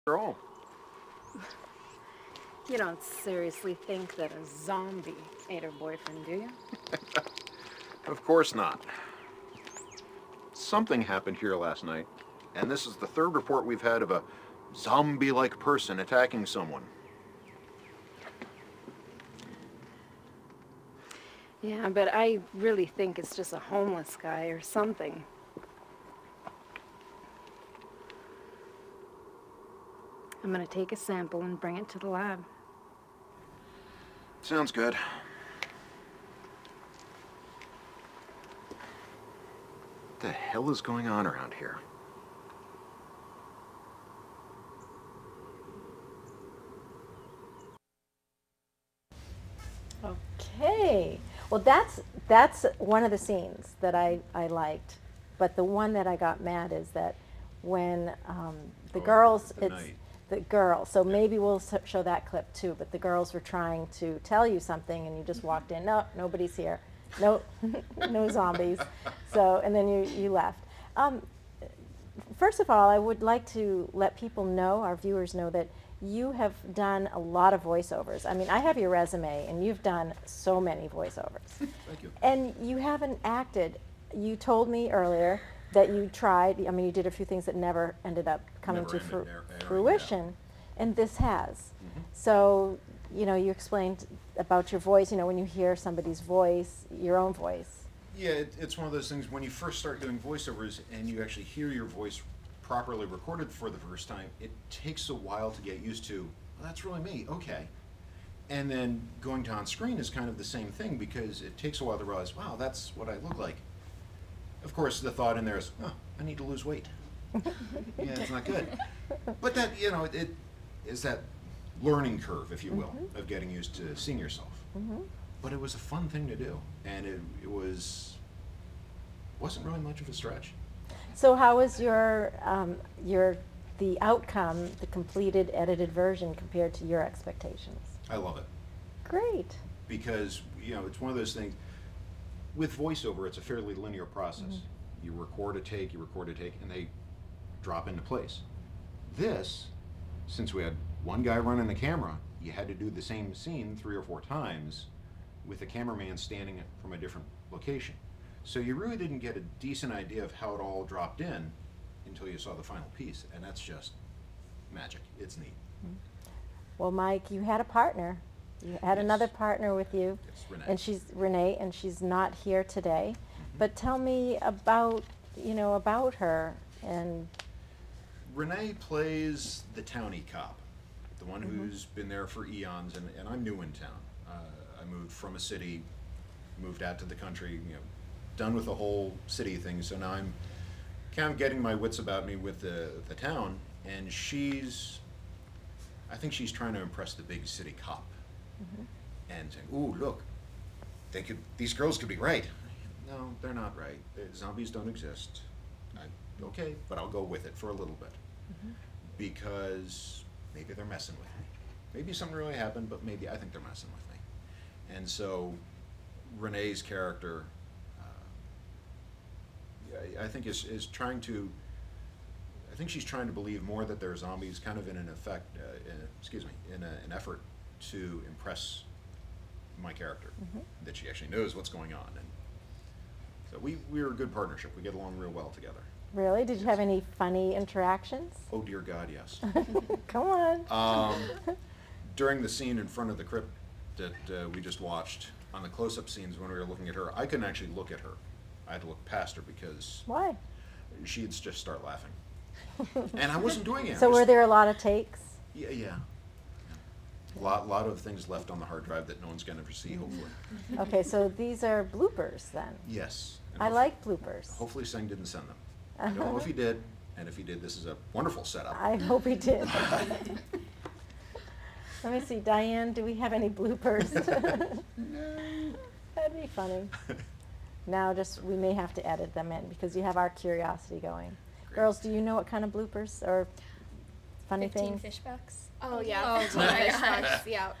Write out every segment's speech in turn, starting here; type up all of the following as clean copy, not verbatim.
After all. You don't seriously think that a zombie ate her boyfriend, do you? Of course not. Something happened here last night, and this is the third report we've had of a zombie-like person attacking someone. Yeah, but I really think it's just a homeless guy or something. I'm gonna take a sample and bring it to the lab. Sounds good. What the hell is going on around here? Okay. Well, that's one of the scenes that I liked, but the one that I got mad is that when the girls, the it's night. the girls. So maybe we'll show that clip too. But the girls were trying to tell you something, and you just walked in. No, nobody's here. No, no zombies. So and then you left. First of all, I would like to let people know, our viewers know, that you have done a lot of voiceovers. I mean, I have your resume, and you've done so many voiceovers. Thank you. And you haven't acted. You told me earlier that you tried. I mean, you did a few things that never ended up coming Never to ended airing, fruition, and this has. Mhm. So, you know, you explained about your voice. You know, when you hear somebody's voice, your own voice. Yeah, it's one of those things when you first start doing voiceovers and you actually hear your voice properly recorded for the first time, it takes a while to get used to, well, that's really me, okay. And then going to on screen is kind of the same thing because it takes a while to realize, wow, that's what I look like. Of course, the thought in there is, oh, I need to lose weight. Yeah, it's not good. But that, you know, it is that learning curve, if you will, of getting used to seeing yourself. But it was a fun thing to do, and it wasn't really much of a stretch. So how was the outcome, the completed edited version compared to your expectations? I love it Great. because, you know, it's one of those things. With voiceover, it's a fairly linear process. You record a take, and they drop into place. This, since we had one guy running the camera, you had to do the same scene 3 or 4 times with the cameraman standing from a different location. So you really didn't get a decent idea of how it all dropped in until you saw the final piece, and that's just magic. It's neat. Well, Mike, you had a partner. You had Yes. another partner with you, It's Renee. and she's Renee, and she's not here today. But tell me about, you know, about her and. Renee plays the townie cop, the one who's been there for eons, and I'm new in town. I moved from a city, moved out to the country, you know, done with the whole city thing, so now I'm kind of getting my wits about me with the town, and I think she's trying to impress the big city cop, and saying, ooh, look, these girls could be right. No, they're not right. Zombies don't exist. Okay, but I'll go with it for a little bit. Because maybe they're messing with me. Maybe something really happened, but maybe I think they're messing with me. And so Renee's character, I think is trying to, I think she's trying to believe more that they're zombies, kind of in an effect, in an effort to impress my character, that she actually knows what's going on. And so we're a good partnership. We get along real well together. Really? Did you have any funny interactions? Oh dear God, yes. Come on. During the scene in front of the crypt that we just watched, on the close-up scenes when we were looking at her, I couldn't actually look at her. I had to look past her because Why? she'd just start laughing. And I wasn't doing it. So were there a lot of takes? Yeah. A lot of things left on the hard drive that no one's going to ever see, hopefully. Okay, so these are bloopers then. Yes. And I like bloopers. Hopefully Singh didn't send them. I don't know if he did, and if he did, this is a wonderful setup. I hope he did. Let me see, Diane, do we have any bloopers? That'd be funny. Now we may have to edit them in because you have our curiosity going. Great. Girls, do you know what kind of bloopers or funny 15 things? fish bucks. Oh yeah, Oh, 15 my fish gosh. bucks, yeah,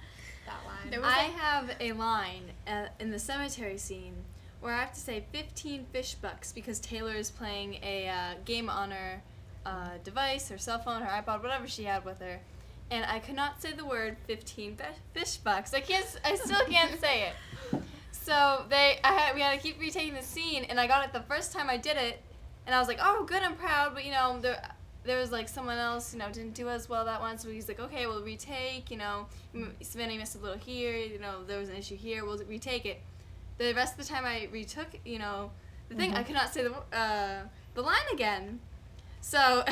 that line. There was I have a line in the cemetery scene where I have to say 15 fish bucks because Taylor is playing a game honor device, her cell phone, her iPod, whatever she had with her, and I could not say the word 15 fish bucks. I still can't say it. So we had to keep retaking the scene, and I got it the first time I did it, and I was like, oh, good, I'm proud, but, there was, like, someone else, didn't do as well that one, so he's like, okay, we'll retake, Savannah missed a little here, there was an issue here, we'll retake it. The rest of the time I retook, the thing, I could not say the line again. So.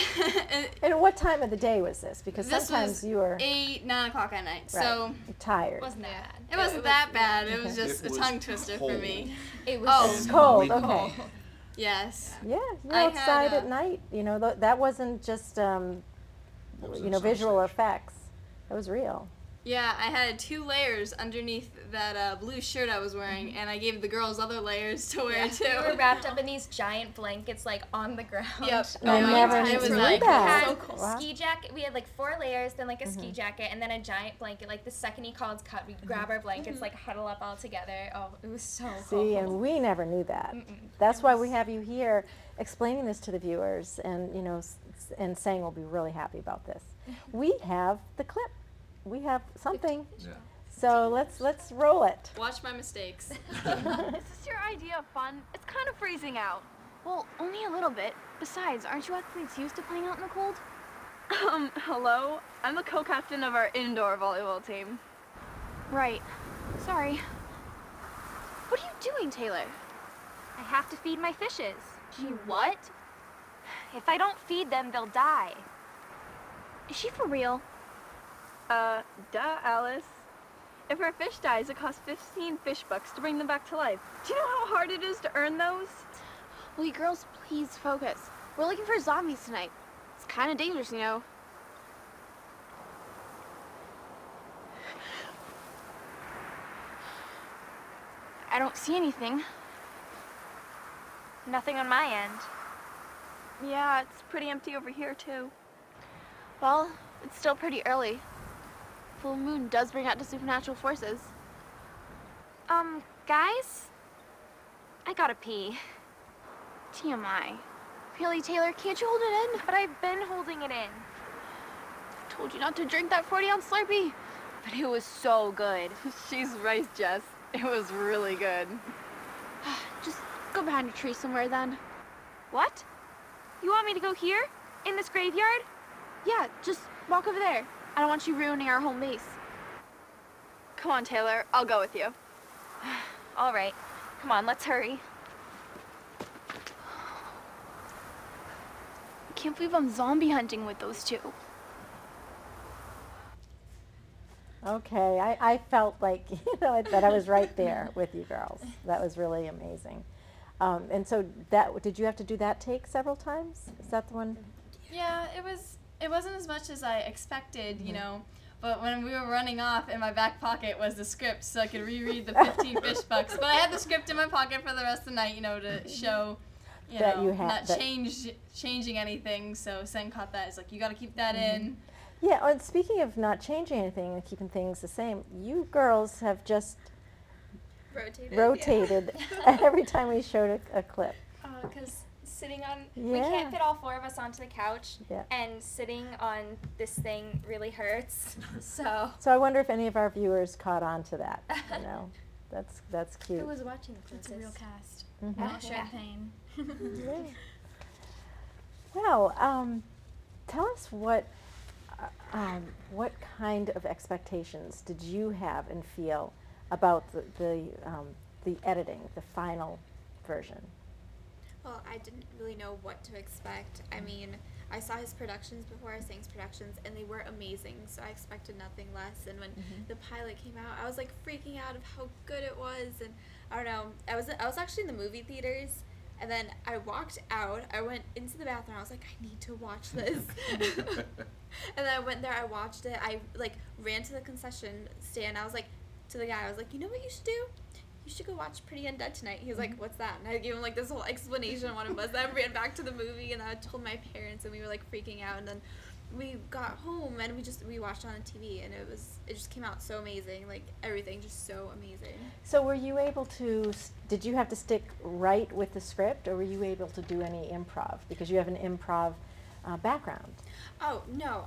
And what time of the day was this? Because sometimes you were 8, 9 o'clock at night. Right. So. Tired. Wasn't that bad. It wasn't that bad. It was just a tongue twister for me. It was cold. Okay. Yes. Yeah, you're outside at night. That wasn't just visual effects. That was real. Yeah, I had 2 layers underneath that blue shirt I was wearing, and I gave the girls other layers to wear too. We were wrapped up in these giant blankets, like on the ground. Yep. I never knew that. We had so cool. ski jacket. We had like 4 layers, then like a ski jacket, and then a giant blanket. Like the second he called cut, we'd grab our blankets, like huddle up all together. Oh, it was so cool. See, and we never knew that. That's why we have you here explaining this to the viewers, and and saying we'll be really happy about this. We have the clip. We have something. Yeah. So let's roll it. Watch my mistakes. Is this your idea of fun? It's kind of freezing out. Well, only a little bit. Besides, aren't you athletes used to playing out in the cold? Hello? I'm the co-captain of our indoor volleyball team. Right. Sorry. What are you doing, Taylor? I have to feed my fishes. You what? If I don't feed them, they'll die. Is she for real? Duh, Alice. If our fish dies, it costs 15 fish bucks to bring them back to life. Do you know how hard it is to earn those? Well, you girls, please focus. We're looking for zombies tonight. It's kind of dangerous, I don't see anything. Nothing on my end. Yeah, it's pretty empty over here, too. Well, it's still pretty early. Full moon does bring out the supernatural forces. Guys? I gotta pee. TMI. Really, Taylor, can't you hold it in? But I've been holding it in. I told you not to drink that 40-ounce Slurpee. But it was so good. She's right, Jess. It was really good. Just go behind a tree somewhere then. What? You want me to go here? In this graveyard? Yeah, just walk over there. I don't want you ruining our home base. Come on, Taylor. I'll go with you. All right. Come on, let's hurry. I can't believe I'm zombie hunting with those 2. Okay, I felt like that I was right there with you girls. That was really amazing. And so did you have to do that take several times? Is that the one? Yeah, it wasn't as much as I expected, but when we were running off, in my back pocket was the script, so I could reread the 15 fish bucks. But I had the script in my pocket for the rest of the night, to show, that you had not changing anything. So Sen caught that. It's like, you got to keep that in. Yeah, and speaking of not changing anything and keeping things the same, you girls have just rotated every time we showed a clip. Because sitting on, Yeah. we can't fit all 4 of us onto the couch, Yeah. and sitting on this thing really hurts. So So I wonder if any of our viewers caught on to that. That's cute. who was watching the It's a real cast. Mhm. Not champagne. Yeah. Well, tell us what kind of expectations did you have and feel about the editing, the final version? Well, I didn't really know what to expect. I mean, I saw his productions before, I sang his productions, and they were amazing, so I expected nothing less. And when the pilot came out, I was like freaking out of how good it was, and I don't know, I was actually in the movie theaters, and then I walked out, I went into the bathroom, I was like, I need to watch this. And then I went there, I watched it, I like ran to the concession stand, I was like, to the guy, I was like, you know what you should do? You should go watch Pretty Undead tonight. He was like, what's that? And I gave him like this whole explanation on what it was. Then I ran back to the movie and I told my parents, and we were like freaking out. And then we got home and we watched it on TV, and it just came out so amazing. Like everything just so amazing. So were you able to, did you have to stick right with the script, or were you able to do any improv? Because you have an improv background. Oh, no.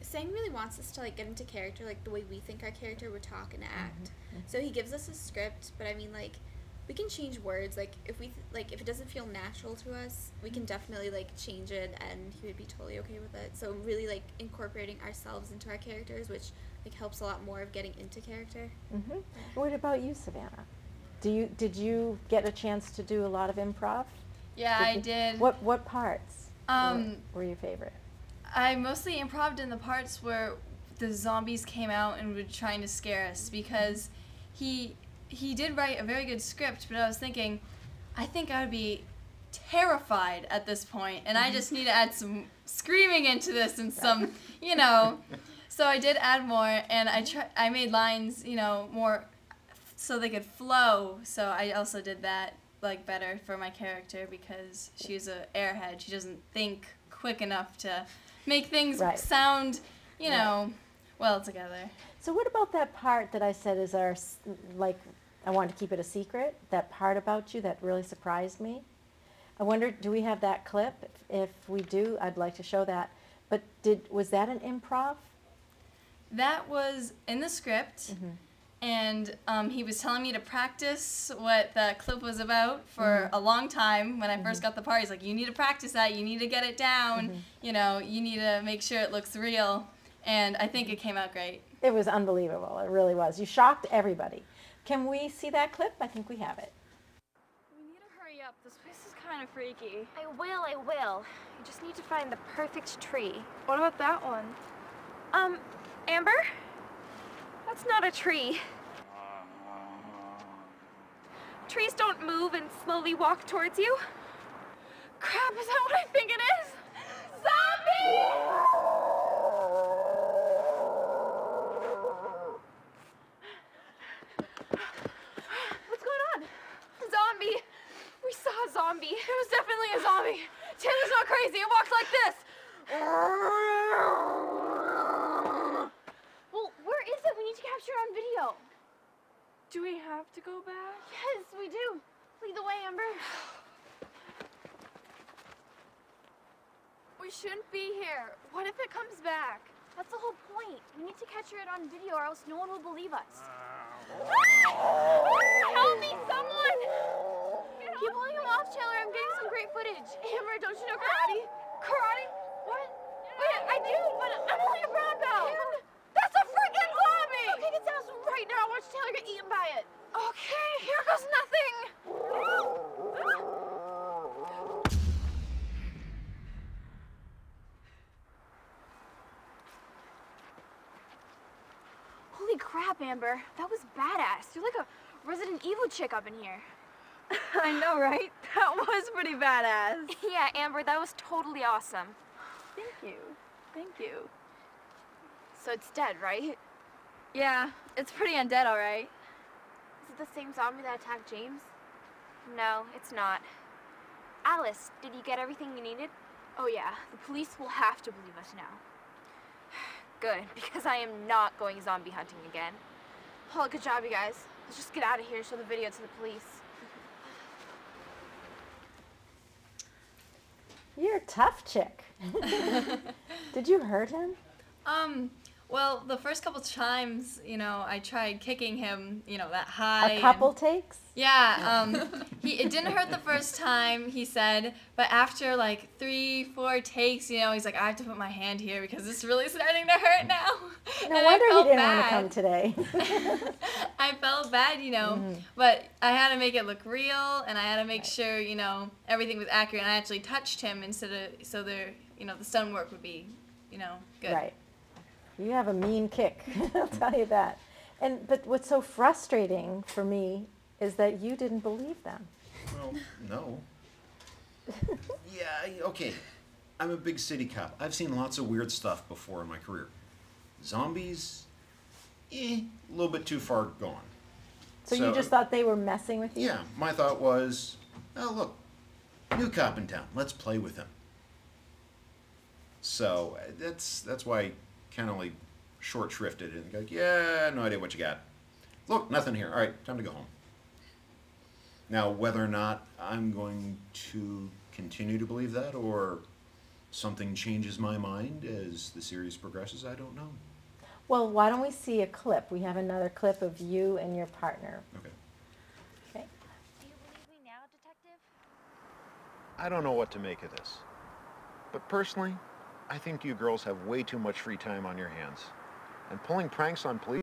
Sang really wants us to, like, get into character, like, the way we think our character would talk and act. So he gives us a script, but I mean, like, we can change words. Like, if if it doesn't feel natural to us, we can definitely, like, change it, and he would be totally okay with it. So really, like, incorporating ourselves into our characters, which, like, helps a lot more of getting into character. What about you, Savannah? Did you get a chance to do a lot of improv? Yeah, I did. What parts were your favorite? I mostly improv'd in the parts where the zombies came out and were trying to scare us, because he did write a very good script, but I was thinking, I think I would be terrified at this point, and I just need to add some screaming into this and some, you know. So I did add more, and I made lines, you know, more so they could flow. So I also did that, like, better for my character, because she's a airhead. She doesn't think quick enough to make things sound, you know, well together. So what about that part that I said is our, like, I wanted to keep it a secret, that part about you that really surprised me? I wonder, do we have that clip? If we do, I'd like to show that. But was that an improv? That was in the script, and he was telling me to practice what the clip was about for a long time. When I first got the part, he's like, you need to practice that, you need to get it down, you know, you need to make sure it looks real, and I think it came out great. It was unbelievable, it really was. You shocked everybody. Can we see that clip? I think we have it. We need to hurry up. This place is kind of freaky. I will. You just need to find the perfect tree. What about that one? Amber? That's not a tree. Trees don't move and slowly walk towards you. Crap, is that what I think it is? Zombie! What's going on? Zombie. We saw a zombie. It was definitely a zombie. Taylor's not crazy. It walks like this. Well, where is it? We need to capture it on video. Do we have to go back? Yes, we do. Lead the way, Amber. We shouldn't be here. What if it comes back? That's the whole point. We need to capture it on video or else no one will believe us. Help me, someone! Keep pulling him off, Taylor. I'm getting some great footage. Amber, don't you know karate? Karate? What? Wait, I do, but I'm only a brown belt. That's a freaking zombie! I'll kick its ass right now. Watch Taylor get eaten by it. Okay, here goes nothing. Holy crap, Amber. That was badass. You're like a Resident Evil chick up in here. I know, right? That was pretty badass. Yeah, Amber, that was totally awesome. Thank you. Thank you. So it's dead, right? Yeah, it's pretty undead, all right. Is it the same zombie that attacked James? No, it's not. Alice, did you get everything you needed? Oh yeah, the police will have to believe us now. Good, because I am not going zombie hunting again. Oh, good job, you guys. Let's just get out of here and show the video to the police. You're a tough chick. Did you hurt him? Well, the first couple times, you know, I tried kicking him, you know, that high. A couple takes? Yeah, it didn't hurt the first time, he said, but after like 3-4 takes, you know, he's like, I have to put my hand here because it's really starting to hurt now. No wonder he didn't want to come today. I felt bad, you know, but I had to make it look real, and I had to make sure, you know, everything was accurate, and I actually touched him instead of, so there, you know, the stone work would be, you know, good. Right. You have a mean kick, I'll tell you that. But what's so frustrating for me is that you didn't believe them. Well, no. Yeah, okay. I'm a big city cop. I've seen lots of weird stuff before in my career. Zombies, a little bit too far gone. So you just thought they were messing with you? Yeah, my thought was, oh look, new cop in town. Let's play with him. So that's why I kind of like short shrifted and go, yeah, no idea what you got. Look, nothing here. All right, time to go home. Now, whether or not I'm going to continue to believe that or something changes my mind as the series progresses, I don't know. Well, why don't we see a clip? We have another clip of you and your partner. Okay. Okay. Do you believe me now, Detective? I don't know what to make of this. But personally, I think you girls have way too much free time on your hands. And pulling pranks on police